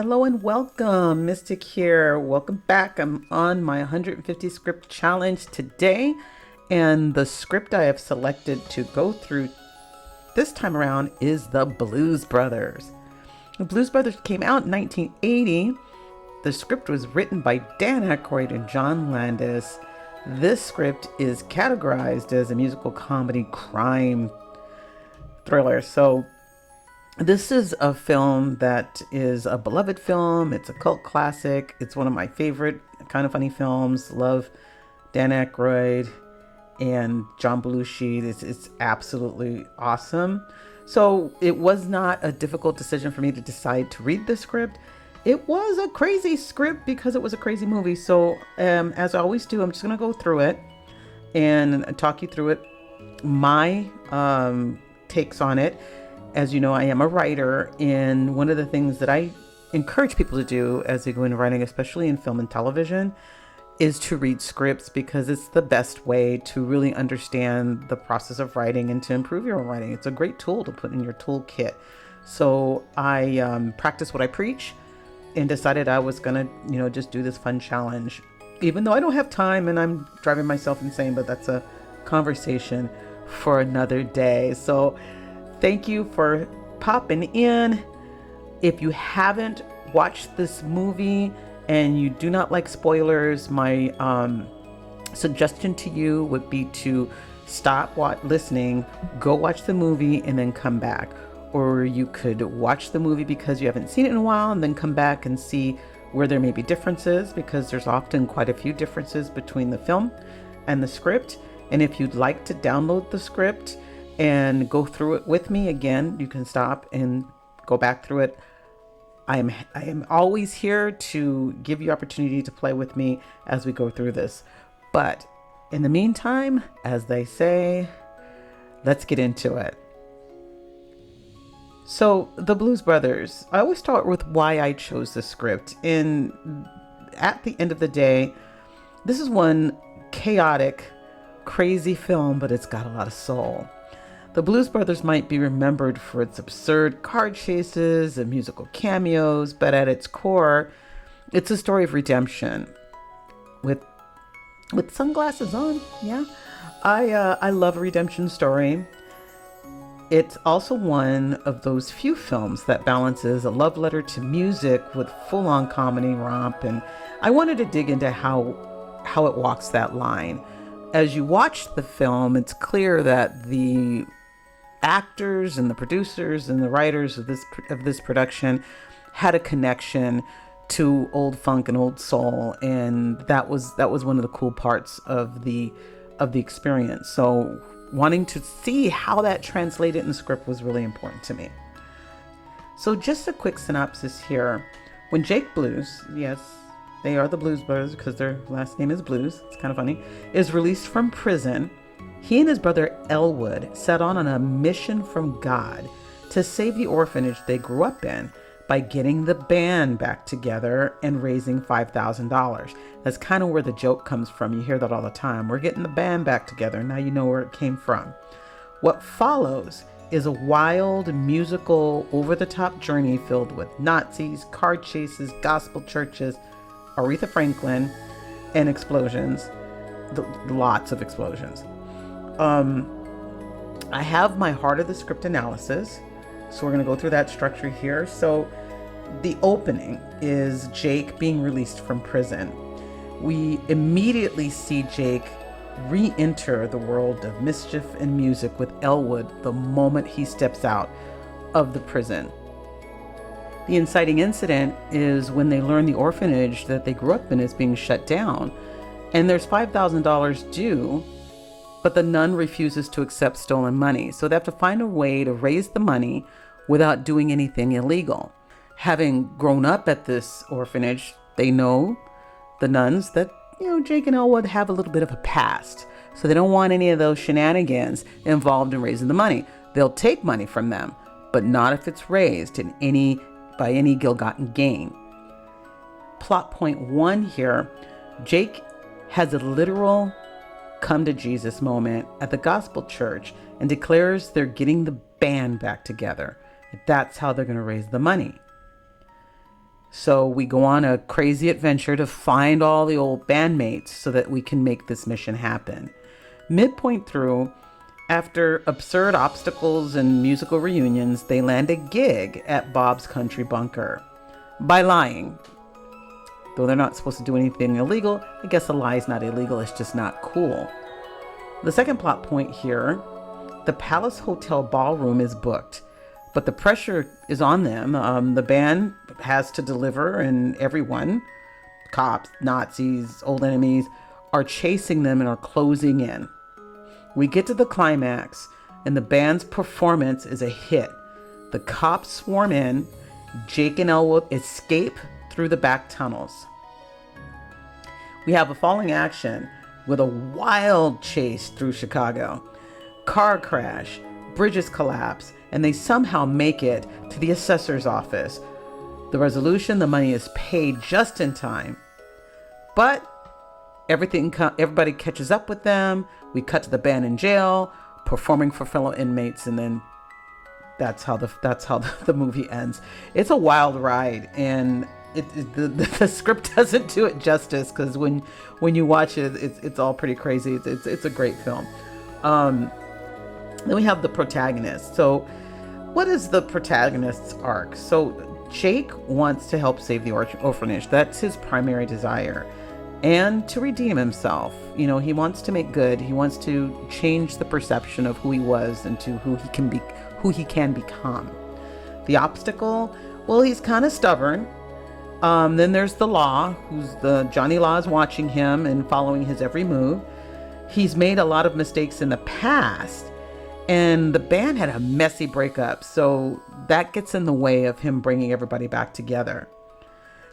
Hello and welcome, Mystic here. Welcome back. I'm on my 150 script challenge today, and the script I have selected to go through this time around is The Blues Brothers. The Blues Brothers came out in 1980. The script was written by Dan Aykroyd and John Landis. This script is categorized as a musical comedy crime thriller. So this is a film that is a beloved film. It's a cult classic. It's one of my favorite kind of funny films. Love Dan Aykroyd and John Belushi. It's absolutely awesome. So it was not a difficult decision for me to decide to read the script. It was a crazy script because it was a crazy movie. So as I always do, I'm just going to go through it and talk you through it. My takes on it. As you know, I am a writer, and one of the things that I encourage people to do as they go into writing, especially in film and television, is to read scripts, because it's the best way to really understand the process of writing and to improve your own writing. It's a great tool to put in your toolkit. So I practice what I preach and decided I was gonna, just do this fun challenge, even though I don't have time and I'm driving myself insane, but that's a conversation for another day. So thank you for popping in. If you haven't watched this movie and you do not like spoilers, my suggestion to you would be to stop listening, go watch the movie, and then come back. Or you could watch the movie because you haven't seen it in a while and then come back and see where there may be differences, because there's often quite a few differences between the film and the script. And if you'd like to download the script and go through it with me, again, you can stop and go back through it. I am always here to give you opportunity to play with me as we go through this. But in the meantime, as they say, let's get into it. So The Blues Brothers, I always start with why I chose the script. And at the end of the day, this is one chaotic, crazy film, but it's got a lot of soul. The Blues Brothers might be remembered for its absurd car chases and musical cameos, but at its core, it's a story of redemption. With sunglasses on, yeah. I love a redemption story. It's also one of those few films that balances a love letter to music with full-on comedy romp, and I wanted to dig into how it walks that line. As you watch the film, it's clear that the actors and the producers and the writers of this production had a connection to old funk and old soul, and that was one of the cool parts of the experience. So wanting to see how that translated in the script was really important to me. So just a quick synopsis here. When Jake Blues, yes, they are the Blues Brothers because their last name is Blues, it's kind of funny, is released from prison, he and his brother Elwood set on a mission from God to save the orphanage they grew up in by getting the band back together and raising $5,000. That's kind of where the joke comes from. You hear that all the time. We're getting the band back together. Now you know where it came from. What follows is a wild, musical, over-the-top journey filled with Nazis, car chases, gospel churches, Aretha Franklin, and explosions. Lots of explosions. I have my heart of the script analysis, so we're going to go through that structure here. So the opening is Jake being released from prison. We immediately see Jake re-enter the world of mischief and music with Elwood the moment he steps out of the prison. The inciting incident is when they learn the orphanage that they grew up in is being shut down, and there's $5,000 due, but the nun refuses to accept stolen money. So they have to find a way to raise the money without doing anything illegal. Having grown up at this orphanage, they know, the nuns, that, Jake and Elwood have a little bit of a past. So they don't want any of those shenanigans involved in raising the money. They'll take money from them, but not if it's raised by any ill-gotten gain. Plot point 1 here, Jake has a literal come to Jesus moment at the gospel church and declares they're getting the band back together. That's how they're going to raise the money. So we go on a crazy adventure to find all the old bandmates so that we can make this mission happen. Midpoint through, after absurd obstacles and musical reunions, they land a gig at Bob's Country Bunker. By lying. Though they're not supposed to do anything illegal, I guess a lie is not illegal, it's just not cool. The second plot point here, the Palace Hotel ballroom is booked, but the pressure is on them. The band has to deliver, and everyone, cops, Nazis, old enemies, are chasing them and are closing in. We get to the climax, and the band's performance is a hit. The cops swarm in. Jake and Elwood escape through the back tunnels. We have a falling action with a wild chase through Chicago. Car crash, bridges collapse, and they somehow make it to the assessor's office. The resolution, the money is paid just in time. But everybody catches up with them. We cut to the band in jail, performing for fellow inmates, and then that's how the movie ends. It's a wild ride, and the script doesn't do it justice, because when you watch it, it's all pretty crazy. It's a great film. Then we have the protagonist. So what is the protagonist's arc? So Jake wants to help save the orphanage. That's his primary desire. And to redeem himself. You know, he wants to make good. He wants to change the perception of who he was into who he can become. The obstacle, well, he's kind of stubborn. Then there's the law, Johnny Law is watching him and following his every move. He's made a lot of mistakes in the past, and the band had a messy breakup, so that gets in the way of him bringing everybody back together.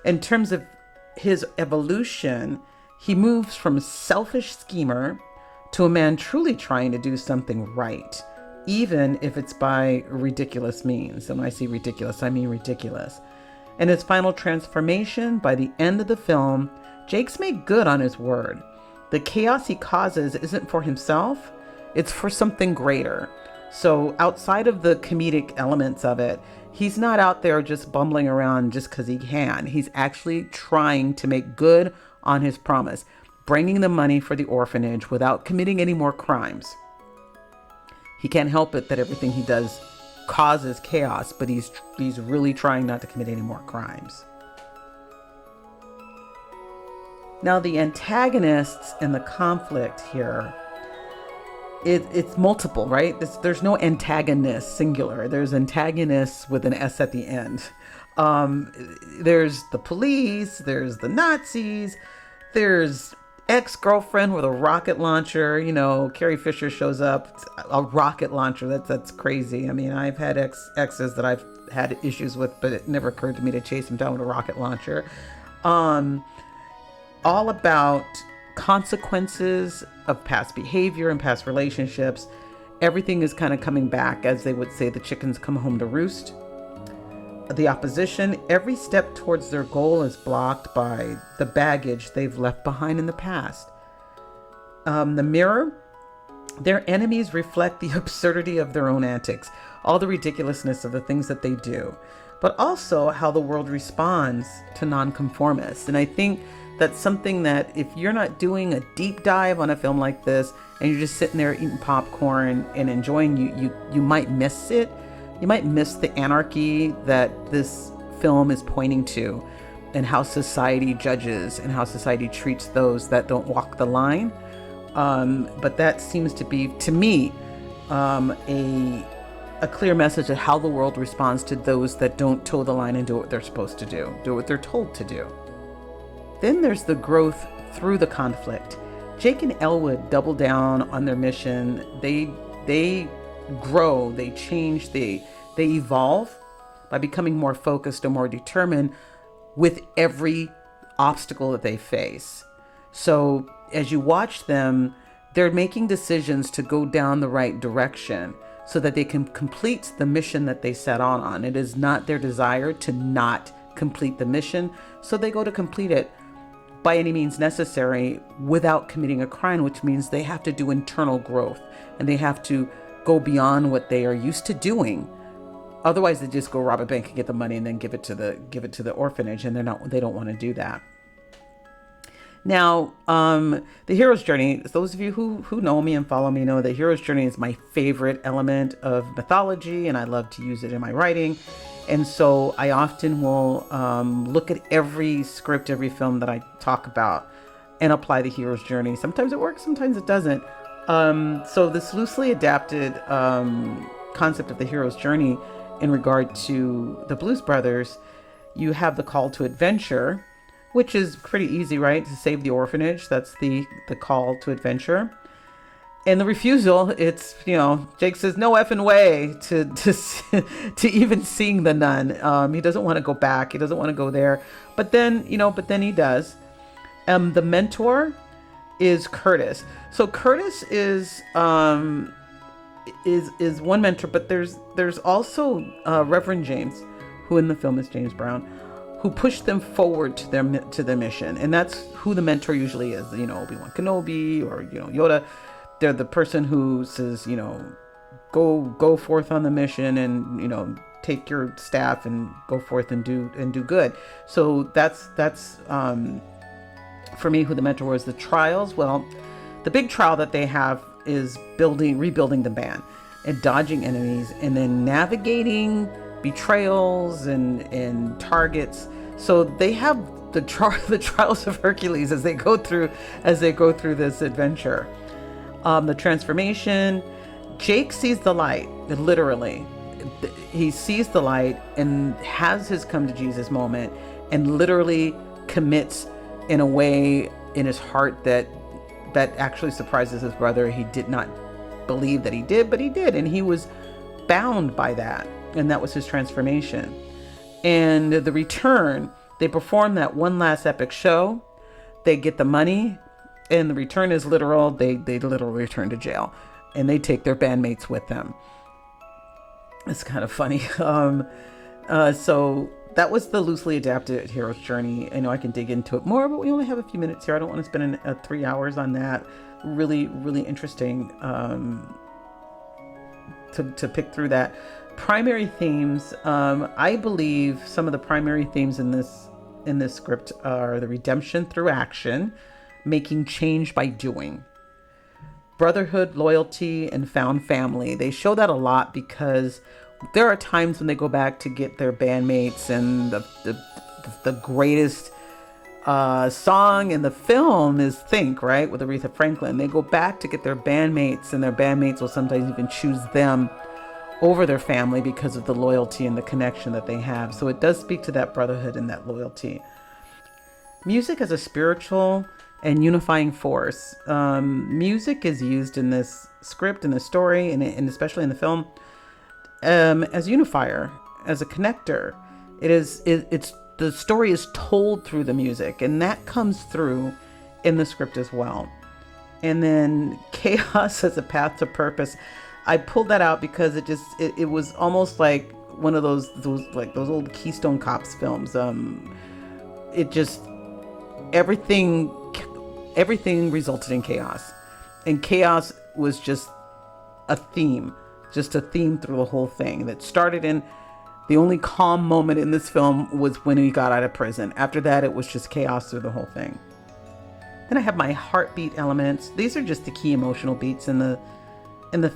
In terms of his evolution, he moves from selfish schemer to a man truly trying to do something right, even if it's by ridiculous means. And when I say ridiculous, I mean ridiculous. In his final transformation, by the end of the film, Jake's made good on his word. The chaos he causes isn't for himself, it's for something greater. So outside of the comedic elements of it, he's not out there just bumbling around just because he can. He's actually trying to make good on his promise, bringing the money for the orphanage without committing any more crimes. He can't help it that everything he does causes chaos, but he's really trying not to commit any more crimes. Now, the antagonists and the conflict here, it's multiple, right? There's no antagonist singular. There's antagonists with an S at the end. There's the police, there's the Nazis, there's ex-girlfriend with a rocket launcher. You know, Carrie Fisher shows up, a rocket launcher. That's crazy. I mean, I've had exes that I've had issues with, but it never occurred to me to chase them down with a rocket launcher. All about consequences of past behavior and past relationships. Everything is kind of coming back, as they would say, the chickens come home to roost. The opposition, every step towards their goal is blocked by the baggage they've left behind in the past. The mirror, their enemies reflect the absurdity of their own antics, all the ridiculousness of the things that they do, but also how the world responds to nonconformists. And I think that's something that if you're not doing a deep dive on a film like this and you're just sitting there eating popcorn and enjoying, you might miss it. You might miss the anarchy that this film is pointing to, and how society judges and how society treats those that don't walk the line. But that seems to be, to me, a clear message of how the world responds to those that don't toe the line and do what they're supposed to do what they're told to do. Then there's the growth through the conflict. Jake and Elwood double down on their mission. They grow, they change, they evolve by becoming more focused and more determined with every obstacle that they face. So as you watch them, they're making decisions to go down the right direction so that they can complete the mission that they set on. It is not their desire to not complete the mission, so they go to complete it by any means necessary without committing a crime, which means they have to do internal growth and they have to go beyond what they are used to doing Otherwise, they just go rob a bank and get the money and then give it to the orphanage, and they don't want to do that. Now, the hero's journey, those of you who know me and follow me know the hero's journey is my favorite element of mythology, and I love to use it in my writing. And so I often will look at every script, every film that I talk about and apply the hero's journey. Sometimes it works, sometimes it doesn't. So this loosely adapted concept of the hero's journey in regard to the Blues Brothers, you have the call to adventure, which is pretty easy, right? To save the orphanage. That's the call to adventure. And the refusal, it's, Jake says, no effing way to even seeing the nun. He doesn't want to go back. He doesn't want to go there. But then he does. The mentor is Curtis. So Curtis is one mentor, but there's also Reverend James, who in the film is James Brown, who pushed them forward to their mission. And that's who the mentor usually is, Obi-Wan Kenobi or, Yoda. They're the person who says, go forth on the mission and, take your staff and go forth and do good. So that's for me, who the mentor was. The trials, well, the big trial that they have is rebuilding the band and dodging enemies and then navigating betrayals and targets. So they have the trials of Hercules as they go through this adventure. The transformation, Jake sees the light, literally. He sees the light and has his come to Jesus moment and literally commits in a way in his heart that actually surprises his brother. He did not believe that he did, but he did. And he was bound by that. And that was his transformation. And the return, they perform that one last epic show. They get the money. And the return is literal. They literally return to jail. And they take their bandmates with them. It's kind of funny. So that was the loosely adapted hero's journey. I know I can dig into it more, but we only have a few minutes here. I don't want to spend 3 hours on that. Really, really interesting to pick through that. Primary themes. I believe some of the primary themes in this script are the redemption through action, making change by doing, brotherhood, loyalty, and found family. They show that a lot because there are times when they go back to get their bandmates, and the greatest song in the film is Think, right? With Aretha Franklin. They go back to get their bandmates, and their bandmates will sometimes even choose them over their family because of the loyalty and the connection that they have. So it does speak to that brotherhood and that loyalty. Music as a spiritual and unifying force. Music is used in this script, in the story, and especially in the film, as unifier, as a connector. It's the story is told through the music, and that comes through in the script as well. And then chaos as a path to purpose. I pulled that out because it was almost like one of those old Keystone Cops films. Everything resulted in chaos, and chaos was just a theme through the whole thing. That started in the only calm moment in this film was when he got out of prison. After that, it was just chaos through the whole thing. Then I have my heartbeat elements. These are just the key emotional beats in the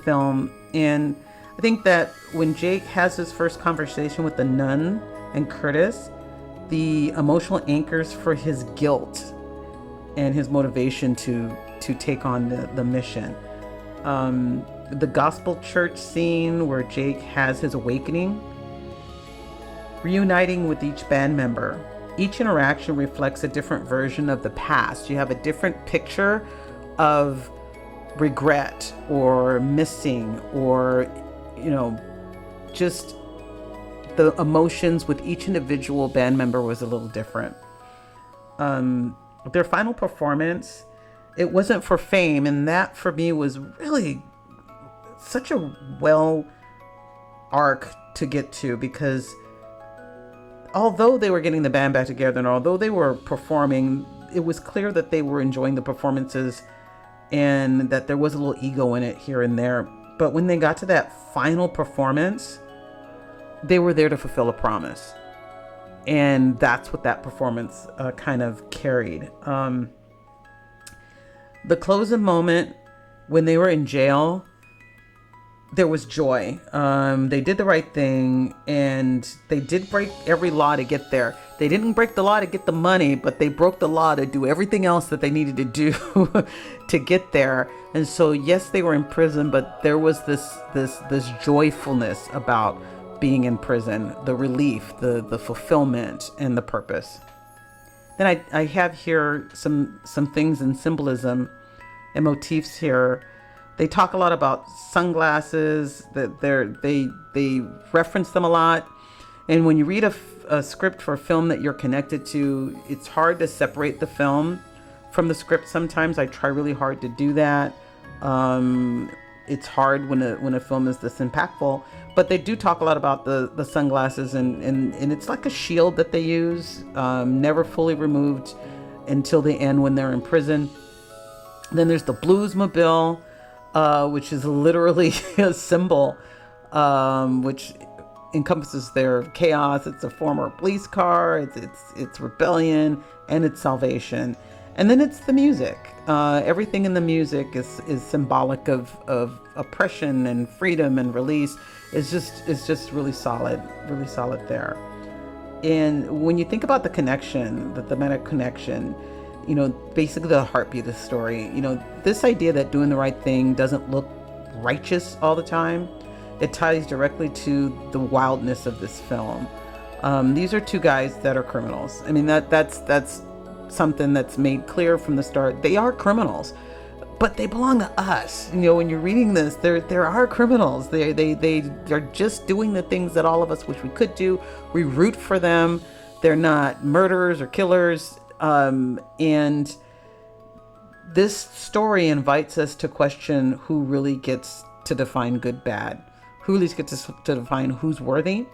film. And I think that when Jake has his first conversation with the nun and Curtis, the emotional anchors for his guilt and his motivation to take on the mission. The gospel church scene where Jake has his awakening, reuniting with each band member. Each interaction reflects a different version of the past. You have a different picture of regret or missing, or just the emotions with each individual band member was a little different. Their final performance, it wasn't for fame, and that for me was really such a well arc to get to, because although they were getting the band back together and although they were performing, it was clear that they were enjoying the performances and that there was a little ego in it here and there. But when they got to that final performance, they were there to fulfill a promise. And that's what that performance kind of carried. The closing moment when they were in jail, there was joy. They did the right thing, and they did break every law to get there. They didn't break the law to get the money, but they broke the law to do everything else that they needed to do to get there. And so, yes, they were in prison, but there was this joyfulness about being in prison, the relief, the fulfillment, and the purpose. Then I have here some things in symbolism and motifs here. They talk a lot about sunglasses, that they reference them a lot. And when you read a script for a film that you're connected to, it's hard to separate the film from the script. Sometimes I try really hard to do that. It's hard when a film is this impactful, but they do talk a lot about the sunglasses, and it's like a shield that they use, never fully removed until the end when they're in prison. Then there's the Bluesmobile, which is literally a symbol, which encompasses their chaos. It's a former police car, it's rebellion, and it's salvation. And then it's the music. Everything in the music is symbolic of oppression and freedom and release. It's just really solid there. And when you think about the connection, the thematic connection, basically the heartbeat of the story, this idea that doing the right thing doesn't look righteous all the time, it ties directly to the wildness of this film. These are two guys that are criminals. I mean, that's something that's made clear from the start. They are criminals, but they belong to us. When you're reading this, there are criminals. They're just doing the things that all of us wish we could do. We root for them. They're not murderers or killers. And this story invites us to question who really gets to define good, bad, who really gets to define who's worthy.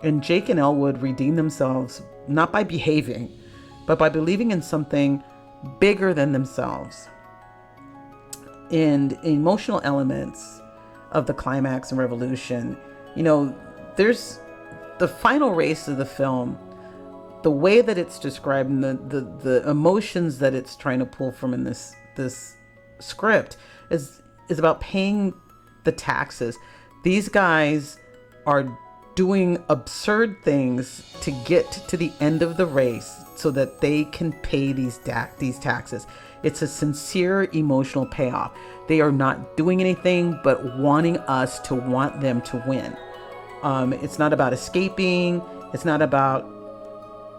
And Jake and Elwood redeem themselves not by behaving, but by believing in something bigger than themselves. And emotional elements of the climax and revolution, there's the final race of the film. The way that it's described and the emotions that it's trying to pull from in this script is about paying the taxes. These guys are doing absurd things to get to the end of the race so that they can pay these taxes. It's a sincere emotional payoff. They are not doing anything but wanting us to want them to win. It's not about escaping. It's not about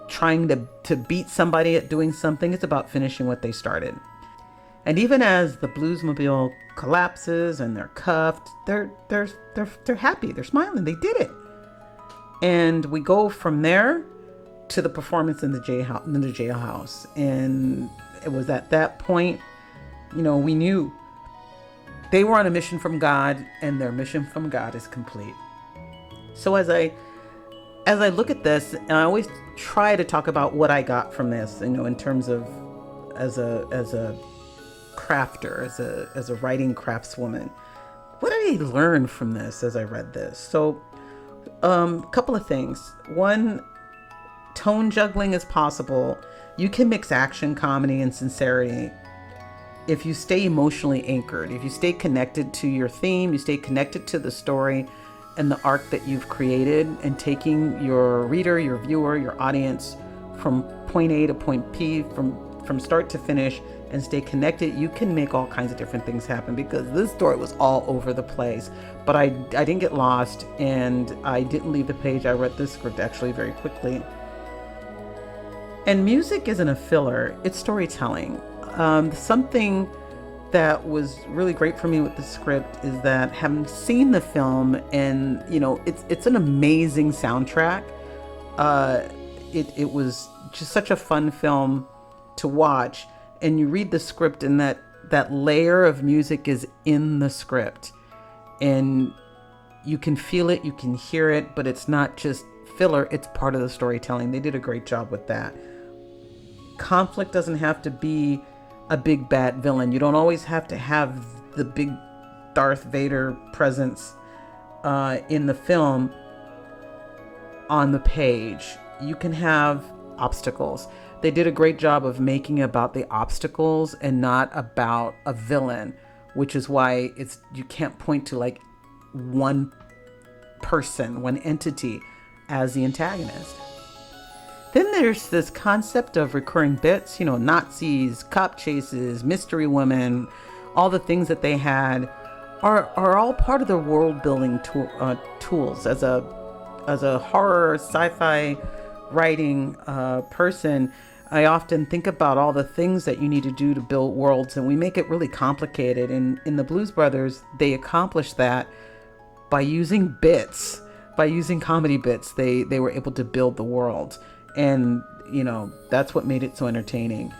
trying to beat somebody at doing something. It's about finishing what they started. And even as the Bluesmobile collapses and they're cuffed, they're happy. They're smiling. They did it. And we go from there to the performance in the jailhouse. And it was at that point, we knew they were on a mission from God, and their mission from God is complete. So as I look at this, and I always try to talk about what I got from this, in terms of as a crafter, as a writing craftswoman, what did I learn from this as I read this? So a couple of things. One, tone juggling is possible. You can mix action, comedy, and sincerity if you stay emotionally anchored, if you stay connected to your theme, you stay connected to the story and the arc that you've created, and taking your reader, your viewer, your audience from point A to point P, from start to finish, and stay connected, you can make all kinds of different things happen, because this story was all over the place. But I didn't get lost, and I didn't leave the page. I read this script actually very quickly. And music isn't a filler, it's storytelling. Something that was really great for me with the script is that, having seen the film, and it's an amazing soundtrack. It was just such a fun film to watch, and you read the script, and that layer of music is in the script, and you can feel it, you can hear it, but it's not just filler, it's part of the storytelling. They did a great job with that. Conflict doesn't have to be a big bad villain. You don't always have to have the big Darth Vader presence in the film. on the page. You can have obstacles. They did a great job of making it about the obstacles and not about a villain, which is why you can't point to like one person, one entity as the antagonist. Then there's this concept of recurring bits, Nazis, cop chases, mystery women, all the things that they had are all part of the world building tools. As a horror sci-fi writing person, I often think about all the things that you need to do to build worlds, and we make it really complicated. And in the Blues Brothers, they accomplished that by using bits, by using comedy bits. They were able to build the world, and that's what made it so entertaining.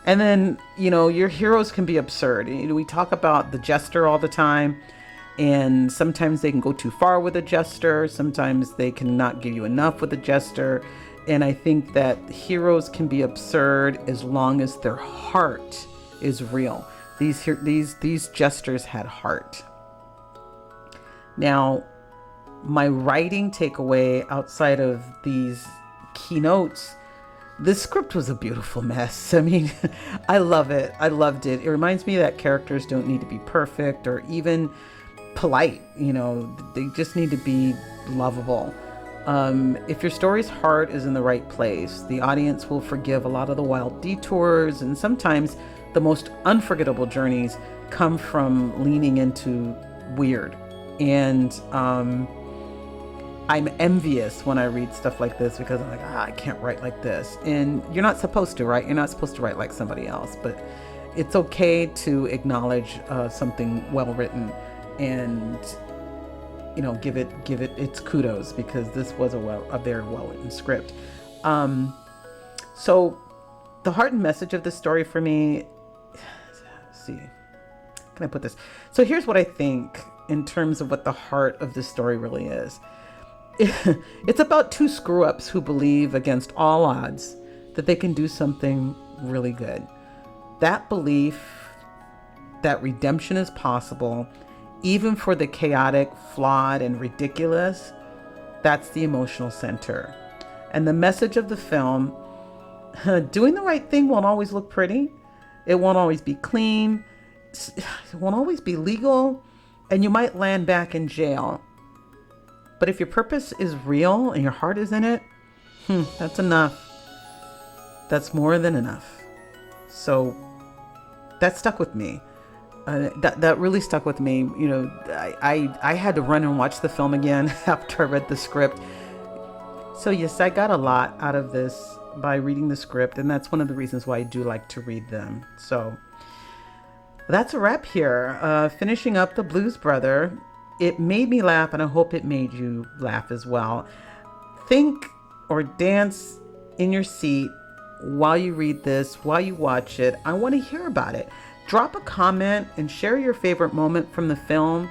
And then your heroes can be absurd. We talk about the jester all the time, and sometimes they can go too far with a jester. Sometimes they cannot give you enough with a jester. And I think that heroes can be absurd as long as their heart is real. These jesters had heart. Now, my writing takeaway outside of these keynotes, this script was a beautiful mess. I mean, I love it. I loved it. It reminds me that characters don't need to be perfect or even polite. They just need to be lovable. If your story's heart is in the right place, the audience will forgive a lot of the wild detours, and sometimes the most unforgettable journeys come from leaning into weird. And I'm envious when I read stuff like this, because I'm like, I can't write like this. And you're not supposed to, right? You're not supposed to write like somebody else, but it's okay to acknowledge something well written and give it its kudos, because this was a very well written script. So the heart and message of this story for me, let's see, can I put this? So here's what I think in terms of what the heart of this story really is. It's about two screw-ups who believe against all odds that they can do something really good. That belief that redemption is possible, even for the chaotic, flawed, and ridiculous, that's the emotional center. And the message of the film, doing the right thing won't always look pretty. It won't always be clean. It won't always be legal. And you might land back in jail. But if your purpose is real and your heart is in it, that's enough. That's more than enough. So that stuck with me. That really stuck with me. I had to run and watch the film again after I read the script. So yes, I got a lot out of this by reading the script, and that's one of the reasons why I do like to read them. So that's a wrap here. Finishing up The Blues Brother. It made me laugh, and I hope it made you laugh as well. Think or dance in your seat while you read this, while you watch it. I want to hear about it. Drop a comment and share your favorite moment from the film,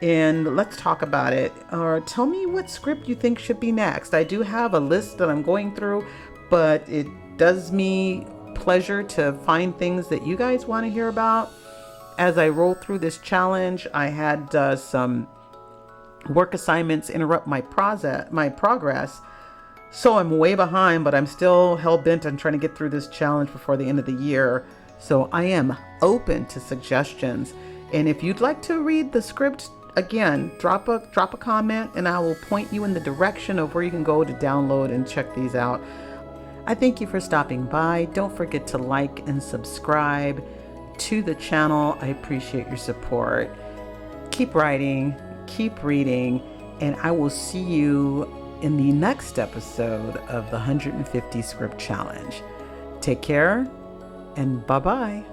and let's talk about it. Or tell me what script you think should be next. I do have a list that I'm going through, but it does me pleasure to find things that you guys want to hear about. As I roll through this challenge, I had some work assignments interrupt my progress. So I'm way behind, but I'm still hell-bent on trying to get through this challenge before the end of the year. So I am open to suggestions. And if you'd like to read the script again, drop a comment, and I will point you in the direction of where you can go to download and check these out. I thank you for stopping by. Don't forget to like and subscribe to the channel. I appreciate your support. Keep writing, keep reading, and I will see you in the next episode of the 150 Script Challenge. Take care, and bye-bye.